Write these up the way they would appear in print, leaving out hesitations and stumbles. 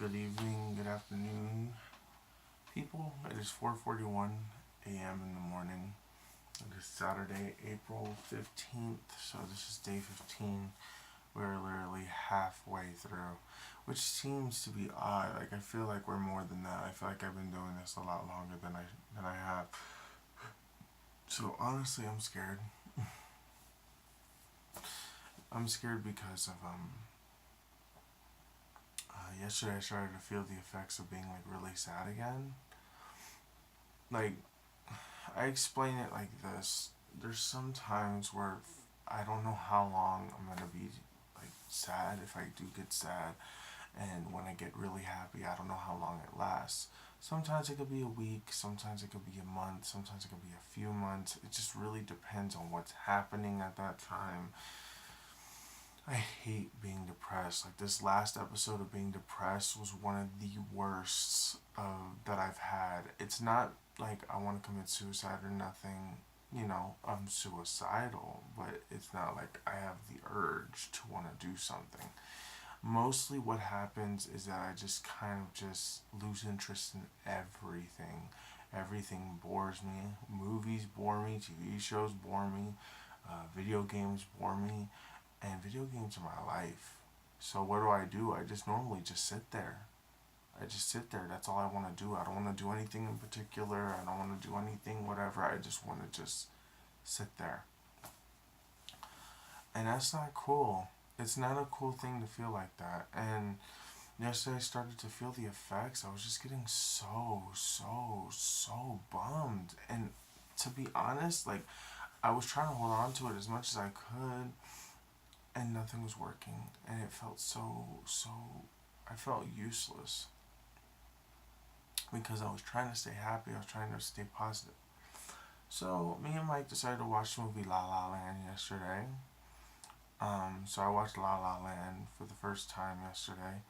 good evening, good afternoon, people. It is 4:41 a.m. in the morning. It is Saturday, April 15th, so this is day 15. We're literally halfway through, which seems to be odd. Like, I feel like we're more than that. I feel like I've been doing this a lot longer than I have. So honestly, I'm scared. I'm scared because of yesterday I started to feel the effects of being like really sad again. Like, I explain it like this. There's some times where I don't know how long I'm gonna be like sad if I do get sad, and when I get really happy, I don't know how long it lasts. Sometimes it could be a week, sometimes it could be a month, sometimes it could be a few months. It just really depends on what's happening at that time. I hate being depressed. Like, this last episode of being depressed was one of the worst that I've had. It's not like I want to commit suicide or nothing. I'm suicidal, but it's not like I have the urge to want to do something. Mostly what happens is that I just kind of just lose interest in everything. Everything bores me. Movies bore me. TV shows bore me. Video games bore me. And video games are my life. So what do? I just normally just sit there. I just sit there. That's all I want to do. I don't want to do anything in particular. I don't want to do anything, whatever. I just want to just sit there. And that's not cool. It's not a cool thing to feel like that. And yesterday I started to feel the effects. I was just getting so bummed. And to be honest, like, I was trying to hold on to it as much as I could, and nothing was working, and it felt I felt useless because I was trying to stay happy, I was trying to stay positive. So me and Mike decided to watch the movie La La Land yesterday. So I watched La La Land for the first time yesterday,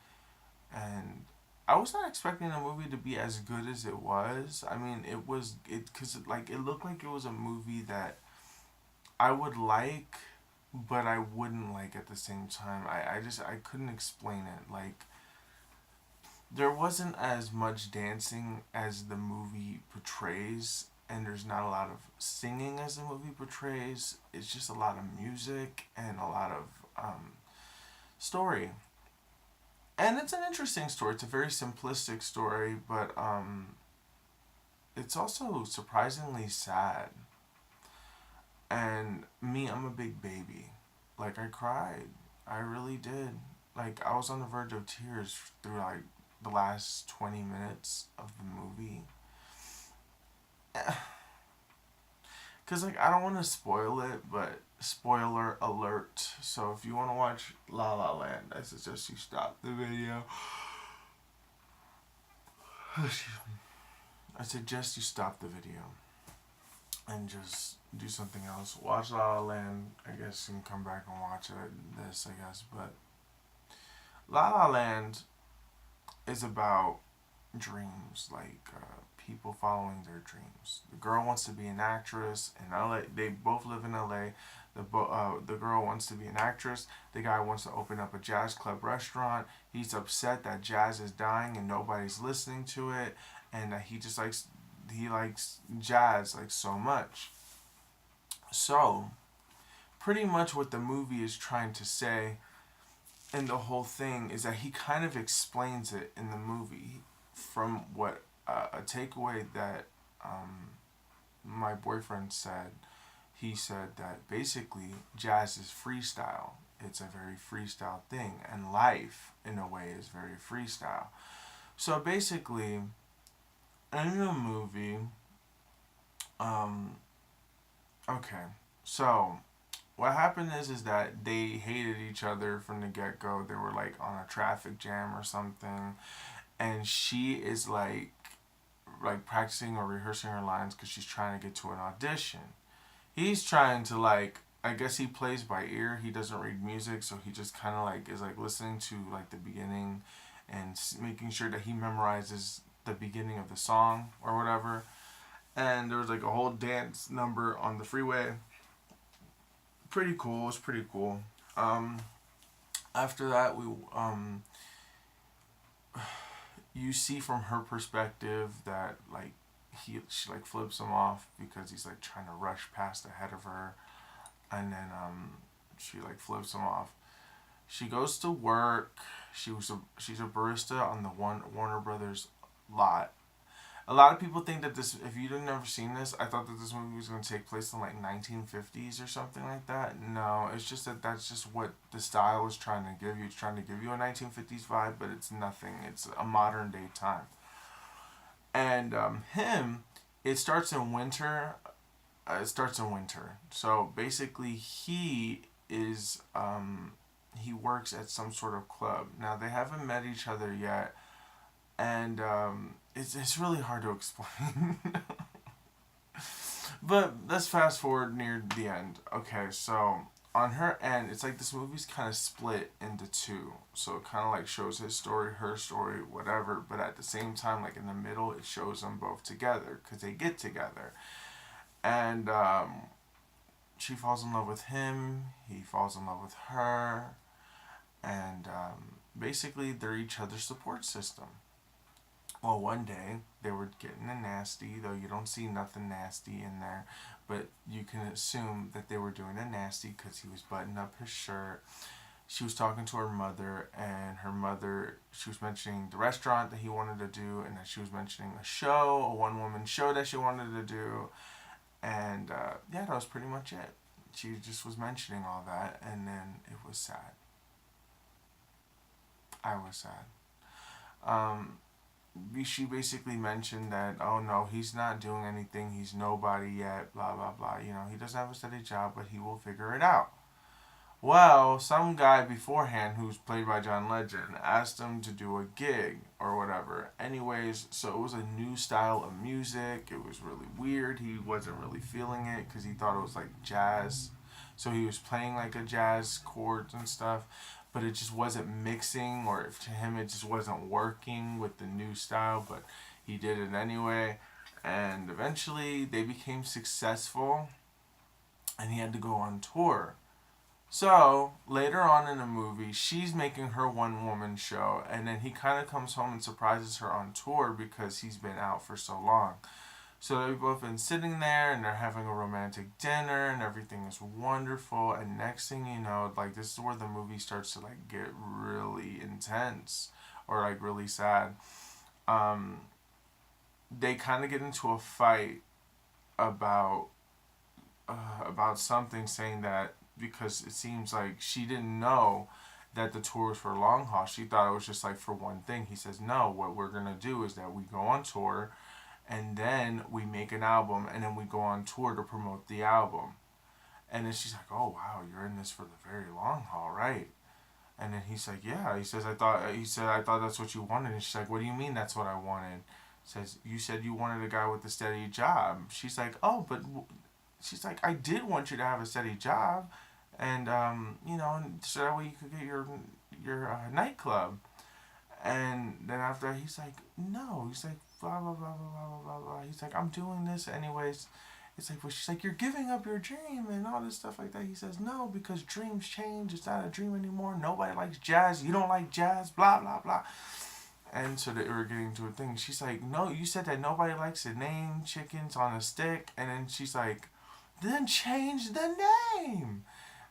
and I was not expecting the movie to be as good as it was. I mean, because it looked like it was a movie that I would like, but I wouldn't like at the same time. I couldn't explain it. Like, there wasn't as much dancing as the movie portrays, and there's not a lot of singing as the movie portrays. It's just a lot of music and a lot of story. And it's an interesting story. It's a very simplistic story, but it's also surprisingly sad. And me, I'm a big baby. Like, I cried. I really did. Like, I was on the verge of tears through, like, the last 20 minutes of the movie. Because, like, I don't want to spoil it, but spoiler alert. So, if you want to watch La La Land, I suggest you stop the video. I suggest you stop the video and just do something else. Watch La La Land, I guess, and come back and watch this, I guess. But La La Land is about dreams, like people following their dreams. The girl wants to be an actress in LA. They both live in LA. The girl wants to be an actress. The guy wants to open up a jazz club restaurant. He's upset that jazz is dying and nobody's listening to it, and that he likes jazz like so much. So, pretty much what the movie is trying to say, and the whole thing is that he kind of explains it in the movie from what a takeaway that my boyfriend said. He said that basically jazz is freestyle. It's a very freestyle thing, and life in a way is very freestyle. So basically, in the movie, um, okay, so what happened is that they hated each other from the get go. They were like on a traffic jam or something, and she is like practicing or rehearsing her lines because she's trying to get to an audition. He's trying to, like, I guess he plays by ear. He doesn't read music, so he just kind of like is like listening to like the beginning and making sure that he memorizes the beginning of the song or whatever. And there was like a whole dance number on the freeway. Pretty cool. It was pretty cool. After that, you see from her perspective that like she like flips him off because he's like trying to rush past ahead of her, and then she like flips him off. She goes to work. She's a barista on the Warner Brothers lot. A lot of people think that this, if you've never seen this, I thought that this movie was going to take place in like 1950s or something like that. No, it's just that that's just what the style is trying to give you. It's trying to give you a 1950s vibe, but it's nothing. It's a modern day time. And it starts in winter. It starts in winter. So basically, he works at some sort of club. Now they haven't met each other yet, and it's really hard to explain. But let's fast forward near the end. Okay, so on her end, it's like this movie's kind of split into two. So it kind of like shows his story, her story, whatever. But at the same time, like in the middle, it shows them both together because they get together. And she falls in love with him. He falls in love with her. And basically, they're each other's support system. Well, one day they were getting a nasty, though you don't see nothing nasty in there, but you can assume that they were doing a nasty because he was buttoning up his shirt. She was talking to her mother, and her mother, she was mentioning the restaurant that he wanted to do, and that she was mentioning a show, a one woman show that she wanted to do, and yeah, that was pretty much it. She just was mentioning all that, and then it was sad. I was sad. Um, she basically mentioned that, oh no, he's not doing anything, he's nobody yet, blah blah blah. You know, he doesn't have a steady job, but he will figure it out. Well, some guy beforehand who's played by John Legend asked him to do a gig or whatever. Anyways, so it was a new style of music. It was really weird. He wasn't really feeling it because he thought it was like jazz. So he was playing like a jazz chords and stuff, but it just wasn't mixing, or if to him it just wasn't working with the new style, but he did it anyway. And eventually they became successful and he had to go on tour. So later on in the movie, she's making her one woman show, and then he kind of comes home and surprises her on tour because he's been out for so long. So they've both been sitting there and they're having a romantic dinner and everything is wonderful. And next thing you know, like this is where the movie starts to like get really intense or like really sad. Um, they kind of get into a fight about something, saying that because it seems like she didn't know that the tour was for long haul. She thought it was just like for one thing. He says, no, what we're gonna do is that we go on tour and then we make an album and then we go on tour to promote the album. And then she's like, oh wow, you're in this for the very long haul, right? And then he's like, yeah. He said I thought that's what you wanted. And she's like, what do you mean that's what I wanted? Says, you said you wanted a guy with a steady job. She's like, oh, but she's like, I did want you to have a steady job, and you know, so that way you could get your nightclub. And then after he's like, no, he's like, blah blah blah blah blah blah blah. He's like, I'm doing this anyways. It's like, well, she's like, you're giving up your dream and all this stuff like that. He says, no, because dreams change. It's not a dream anymore. Nobody likes jazz. You don't like jazz. Blah blah blah. And so they were getting to a thing. She's like, no, you said that nobody likes the name chickens on a stick. And then she's like, then change the name.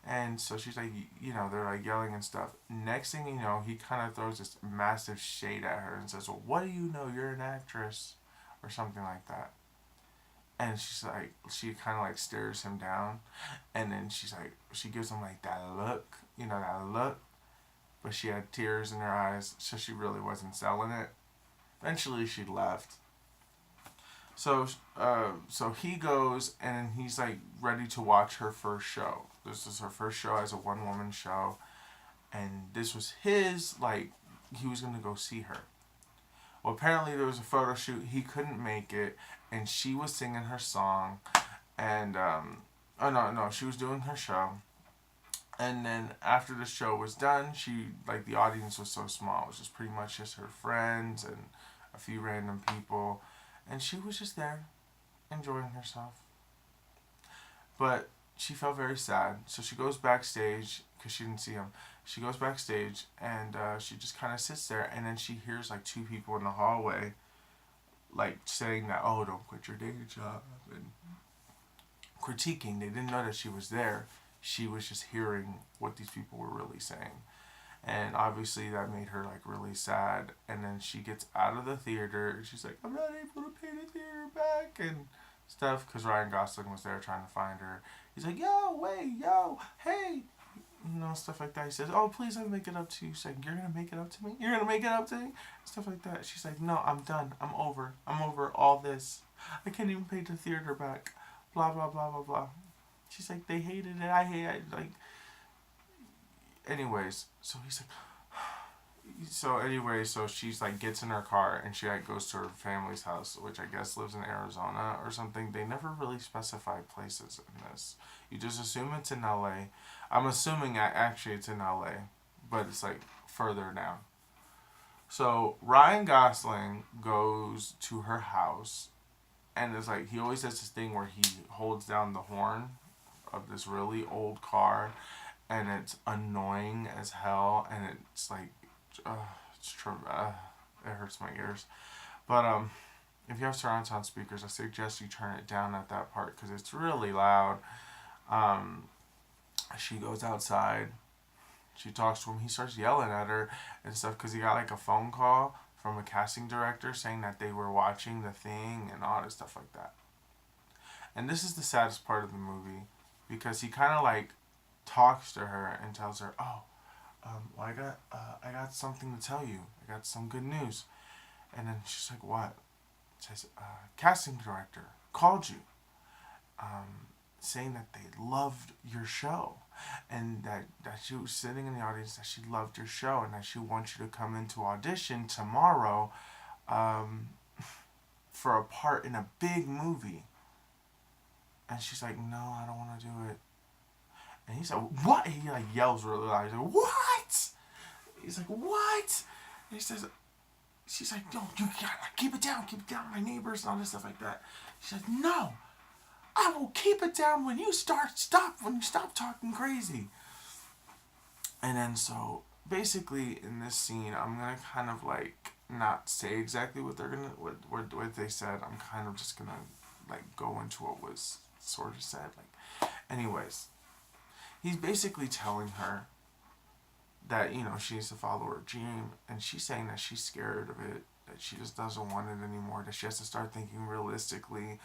And so she's like, you know, they're like yelling and stuff. Next thing you know, he kind of throws this massive shade at her and says, well, what do you know? You're an actress or something like that. And she's like, she kind of like stares him down. And then she's like, she gives him like that look, you know, that look. But she had tears in her eyes, so she really wasn't selling it. Eventually she left. So he goes and he's like ready to watch her first show. This is her first show as a one woman show, and this was his, like, he was gonna go see her. Well, apparently there was a photo shoot. He couldn't make it, and she was singing her song, and oh no, she was doing her show. And then after the show was done, she, like, the audience was so small. It was just pretty much just her friends and a few random people, and she was just there enjoying herself. But she felt very sad, so she goes backstage because she didn't see him. she goes backstage and she just kind of sits there, and then she hears like two people in the hallway like saying that, oh, don't quit your day job, and critiquing. They didn't know that she was there. She was just hearing what these people were really saying. And obviously that made her like really sad. And then she gets out of the theater. She's like, I'm not able to pay the theater back and stuff, because Ryan Gosling was there trying to find her. He's like, yo, wait, yo, hey, stuff like that. He says, oh, please let me make it up to you. She's like, you're gonna make it up to me? You're gonna make it up to me? Stuff like that. She's like, no, I'm done. I'm over all this. I can't even pay the theater back. Blah blah blah blah blah. She's like, they hated it. I hate it. Like, anyways, so he's like, so she's like gets in her car and she like goes to her family's house, which I guess lives in Arizona or something. They never really specify places in this. You just assume it's in LA. I'm assuming actually it's in LA, but it's like further down. So Ryan Gosling goes to her house, and it's like he always does this thing where he holds down the horn of this really old car, and it's annoying as hell, and it's like, it hurts my ears. But if you have surround sound speakers, I suggest you turn it down at that part because it's really loud. She goes outside. She talks to him. He starts yelling at her and stuff because he got like a phone call from a casting director saying that they were watching the thing and all this stuff like that. And this is the saddest part of the movie because he kind of like talks to her and tells her, oh, well, I got something to tell you. I got some good news. And then she's like, what? Says, casting director called you, saying that they loved your show, and that she was sitting in the audience, that she loved your show, and that she wants you to come into audition tomorrow, for a part in a big movie. And she's like, no, I don't want to do it. And he's like, what? He like yells really loud. He's like, what? He's like, what? And he says, she's like, no, you gotta keep it down, my neighbors and all this stuff like that. She said, no, I will keep it down when you stop talking crazy. And then so basically in this scene, I'm gonna kind of like not say exactly what they said. I'm kind of just gonna like go into what was sort of said. Like, anyways, he's basically telling her that, she needs to follow her dream, and she's saying that she's scared of it, that she just doesn't want it anymore, that she has to start thinking realistically,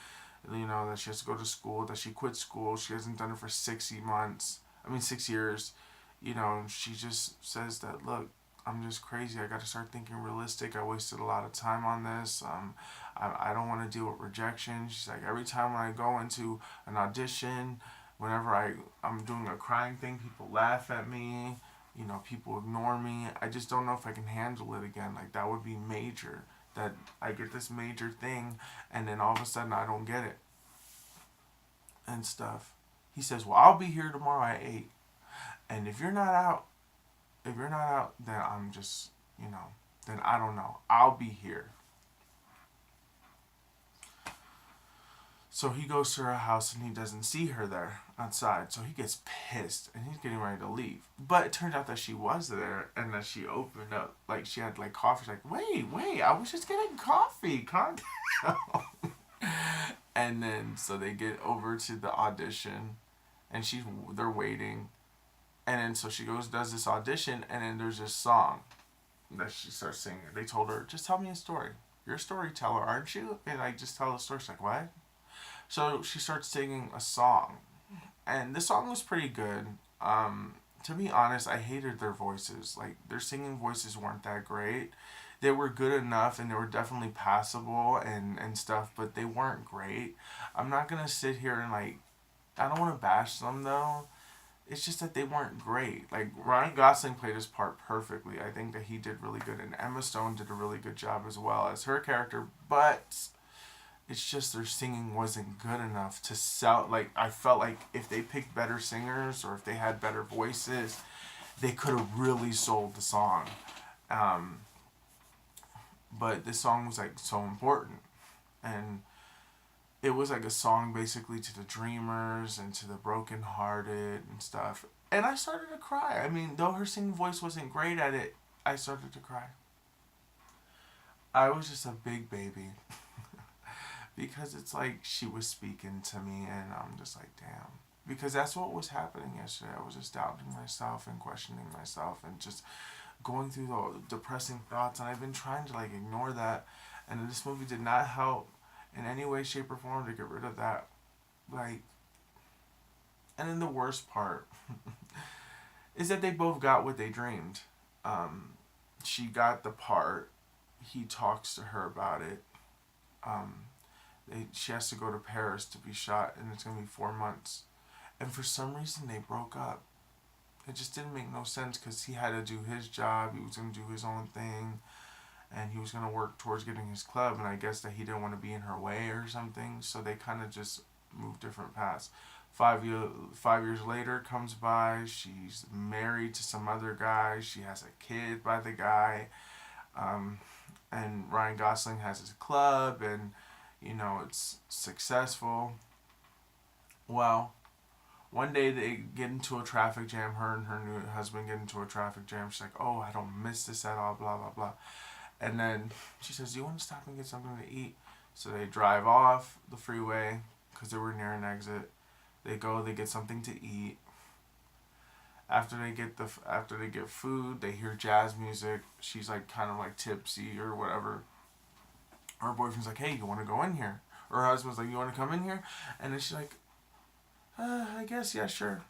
that she has to go to school, that she quit school, she hasn't done it for 6 years, she just says that, look, I'm just crazy, I gotta start thinking realistic, I wasted a lot of time on this, I don't want to deal with rejection. She's like, every time I go into an audition, whenever I'm doing a crying thing, people laugh at me, people ignore me. I just don't know if I can handle it again. Like, that would be major. That I get this major thing, and then all of a sudden I don't get it. And stuff. He says, well, I'll be here tomorrow at 8. And if you're not out, then I'm just, then I don't know. I'll be here. So he goes to her house and he doesn't see her there outside. So he gets pissed and he's getting ready to leave. But it turned out that she was there and that she opened up. Like, she had like coffee. She's like, wait, I was just getting coffee. Calm down. And then so they get over to the audition and they're waiting. And then so she goes, does this audition, and then there's this song that she starts singing. They told her, just tell me a story. You're a storyteller, aren't you? And I just tell the story. She's like, what? So she starts singing a song, and the song was pretty good. To be honest, I hated their voices. Like, their singing voices weren't that great. They were good enough, and they were definitely passable and stuff, but they weren't great. I'm not gonna sit here and like, I don't want to bash them though. It's just that they weren't great. Like, Ryan Gosling played his part perfectly. I think that he did really good, and Emma Stone did a really good job as well as her character, but it's just their singing wasn't good enough to sell. Like, I felt like if they picked better singers or if they had better voices, they could have really sold the song. But this song was like so important, and it was like a song basically to the dreamers and to the brokenhearted and stuff. And I started to cry. I mean, though her singing voice wasn't great at it, I started to cry. I was just a big baby. Because it's like she was speaking to me, and I'm just like, damn. Because that's what was happening yesterday. I was just doubting myself and questioning myself and just going through the depressing thoughts, and I've been trying to like ignore that. And this movie did not help in any way, shape, or form to get rid of that. Like, and then the worst part is that they both got what they dreamed. Um, she got the part. He talks to her about it. Um, she has to go to Paris to be shot, and it's gonna be 4 months. And for some reason, they broke up. It just didn't make no sense because he had to do his job. He was gonna do his own thing, and he was gonna work towards getting his club. And I guess that he didn't want to be in her way or something. So they kind of just moved different paths. 5 years later comes by. She's married to some other guy. She has a kid by the guy. Um, and Ryan Gosling has his club, and it's successful. Well, one day they get into a traffic jam. Her and her new husband get into a traffic jam. She's like, "Oh, I don't miss this at all." Blah blah blah. And then she says, "Do you want to stop and get something to eat?" So they drive off the freeway because they were near an exit. They go. They get something to eat. After they get food, they hear jazz music. She's like kind of like tipsy or whatever. Her boyfriend's like, "Hey, you want to go in here?" Or her husband's like, "You want to come in here?" And then she's like, I guess, yeah, sure.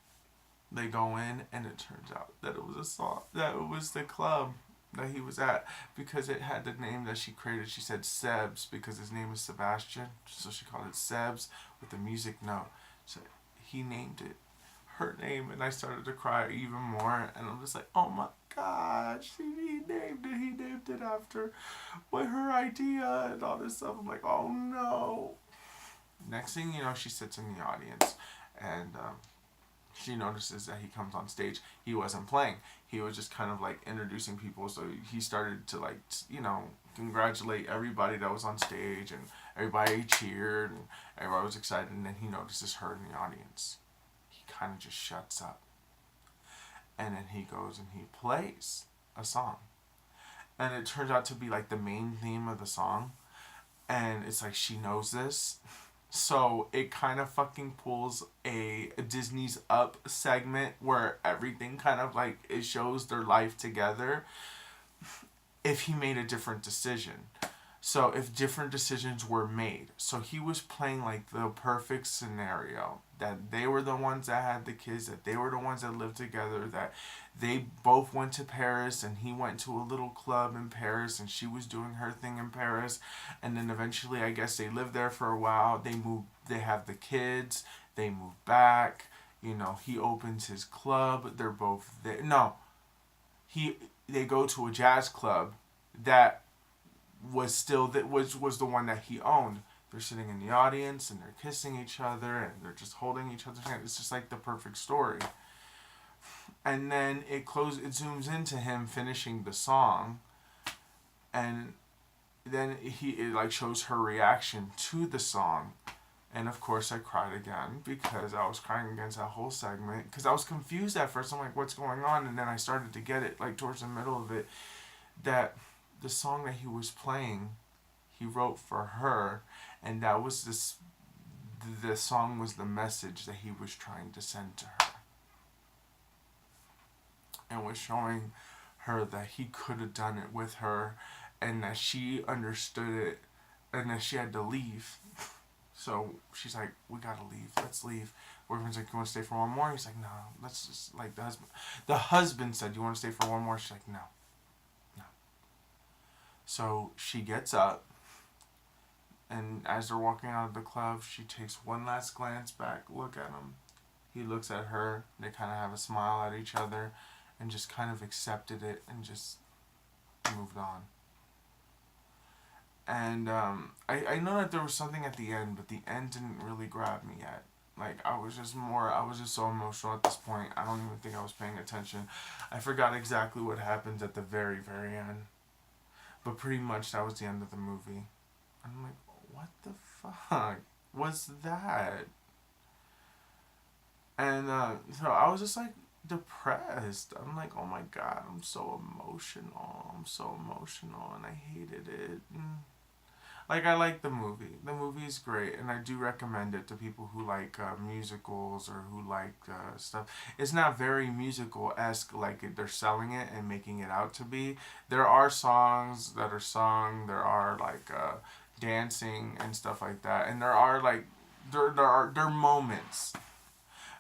They go in, and it turns out that it was a song, that it was the club that he was at, because it had the name that she created. She said Sebs because his name is Sebastian, so she called it Sebs with the music note. So he named it her name, and I started to cry even more, and I'm just like, oh my gosh, he named it after what her idea and all this stuff. I'm like, oh no. Next thing you know, she sits in the audience, and she notices that he comes on stage. He wasn't playing. He was just kind of like introducing people. So he started to like, congratulate everybody that was on stage, and everybody cheered, and everybody was excited. And then he notices her in the audience. He kind of just shuts up. And then he goes and he plays a song. And it turns out to be like the main theme of the song. And it's like she knows this. So it kind of fucking pulls a Disney's Up segment where everything kind of like it shows their life together if he made a different decision. So if different decisions were made. So he was playing like the perfect scenario. That they were the ones that had the kids. That they were the ones that lived together. That they both went to Paris, and he went to a little club in Paris, and she was doing her thing in Paris. And then eventually, I guess they lived there for a while. They moved. They have the kids. They move back. He opens his club. They're both there. No. They go to a jazz club that was the one that he owned. They're sitting in the audience, and they're kissing each other, and they're just holding each other's hand. It's just like the perfect story. And then it zooms into him finishing the song, and then it like shows her reaction to the song. And of course I cried again because I was crying against that whole segment because I was confused at first. I'm like, what's going on? And then I started to get it like towards the middle of it that the song that he was playing, he wrote for her, and that was the song was the message that he was trying to send to her. And was showing her that he could have done it with her, and that she understood it, and that she had to leave. So she's like, we gotta leave. Let's leave. Boyfriend's like, you want to stay for one more? He's like, no. Let's just like the husband. The husband said, you want to stay for one more? She's like, no. So she gets up, and as they're walking out of the club, she takes one last glance back, look at him. He looks at her. They kind of have a smile at each other, and just kind of accepted it and just moved on. And I know that there was something at the end, but the end didn't really grab me yet. Like, I was just so emotional at this point. I don't even think I was paying attention. I forgot exactly what happened at the very, very end. But pretty much that was the end of the movie. And I'm like, what the fuck was that? And so I was just like, depressed. I'm like, oh my god, I'm so emotional. I'm so emotional, and I hated it. Like, I like the movie. The movie is great, and I do recommend it to people who like musicals or who like stuff. It's not very musical esque like they're selling it and making it out to be. There are songs that are sung. There are like dancing and stuff like that, and there are like there are moments.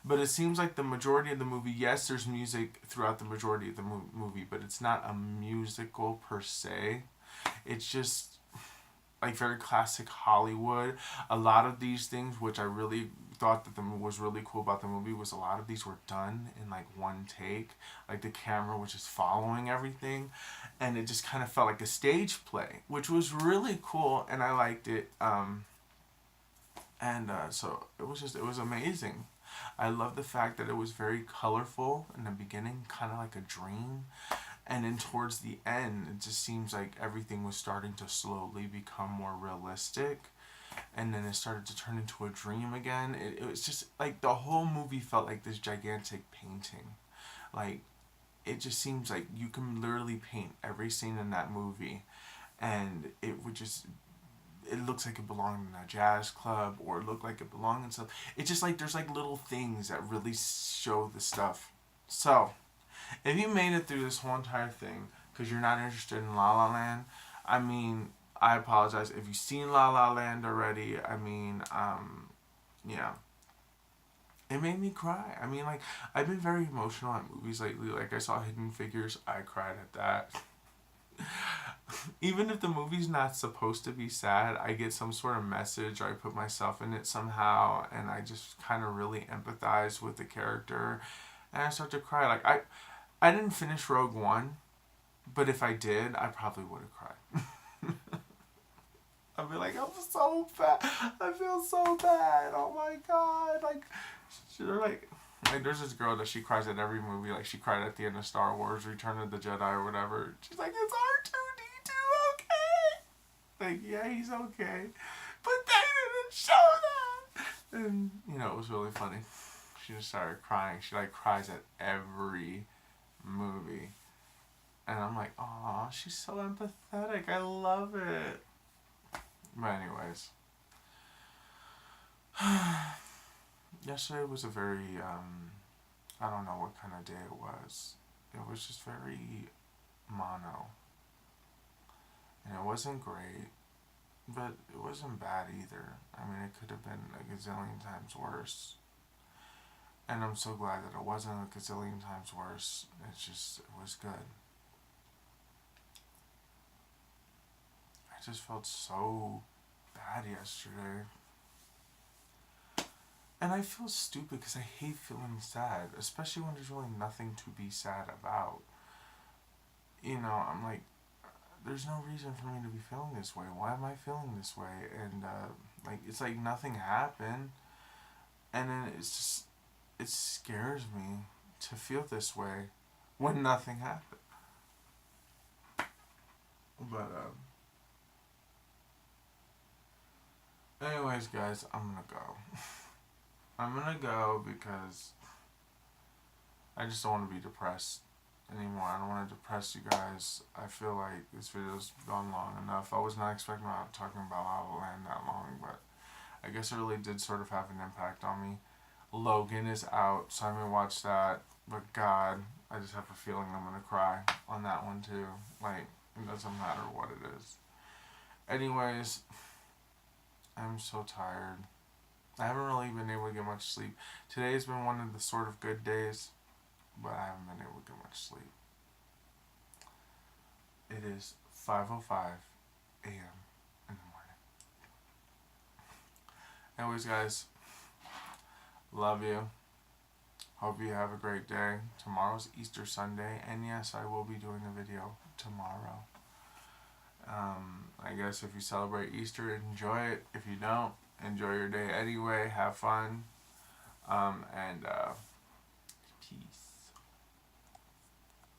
But it seems like the majority of the movie, yes, there's music throughout the majority of the movie, but it's not a musical per se. It's just like very classic Hollywood. A lot of these things, which I really thought that was really cool about the movie, was a lot of these were done in like one take. Like the camera was just following everything, and it just kind of felt like a stage play, which was really cool, and I liked it. So it was amazing. I love the fact that it was very colorful in the beginning, kind of like a dream. And then towards the end, it just seems like everything was starting to slowly become more realistic. And then it started to turn into a dream again. It was just like the whole movie felt like this gigantic painting. Like, it just seems like you can literally paint every scene in that movie. And it would just it looks like it belonged in a jazz club, or it looked like it belonged in stuff. It's just like there's like little things that really show the stuff. So, if you made it through this whole entire thing because you're not interested in La La Land, I mean, I apologize. If you've seen La La Land already, I mean, yeah. It made me cry. I mean, like, I've been very emotional at movies lately. Like, I saw Hidden Figures, I cried at that. Even if the movie's not supposed to be sad, I get some sort of message, or I put myself in it somehow, and I just kind of really empathize with the character, and I start to cry. Like, I didn't finish Rogue One, but if I did, I probably would have cried. I'd be like, I'm so bad. I feel so bad. Oh my god. They're like, there's this girl that she cries at every movie. Like, she cried at the end of Star Wars, Return of the Jedi, or whatever. She's like, it's R2D2 okay? Like, yeah, he's okay. But they didn't show that. And, it was really funny. She just started crying. She, like, cries at every movie. And I'm like, aw, she's so empathetic. I love it. But anyways. Yesterday was a very, I don't know what kind of day it was. It was just very mono. And it wasn't great, but it wasn't bad either. I mean, it could have been a gazillion times worse. And I'm so glad that it wasn't a gazillion times worse. It was good. I just felt so bad yesterday. And I feel stupid because I hate feeling sad, especially when there's really nothing to be sad about. I'm like, there's no reason for me to be feeling this way. Why am I feeling this way? And, it's like nothing happened. And then it scares me to feel this way when nothing happened. But, anyways, guys, I'm gonna go. I'm gonna go because I just don't want to be depressed anymore. I don't want to depress you guys. I feel like this video's gone long enough. I was not expecting talking about La La Land that long, but I guess it really did sort of have an impact on me. Logan is out, so I'm gonna watch that. But God, I just have a feeling I'm gonna cry on that one too. Like, it doesn't matter what it is. Anyways, I'm so tired. I haven't really been able to get much sleep. Today's been one of the sort of good days, but I haven't been able to get much sleep. It is 5:05 a.m. in the morning. Anyways, guys, love you. Hope you have a great day. Tomorrow's Easter Sunday, and yes, I will be doing a video tomorrow. I guess if you celebrate Easter, enjoy it. If you don't, enjoy your day anyway. Have fun. And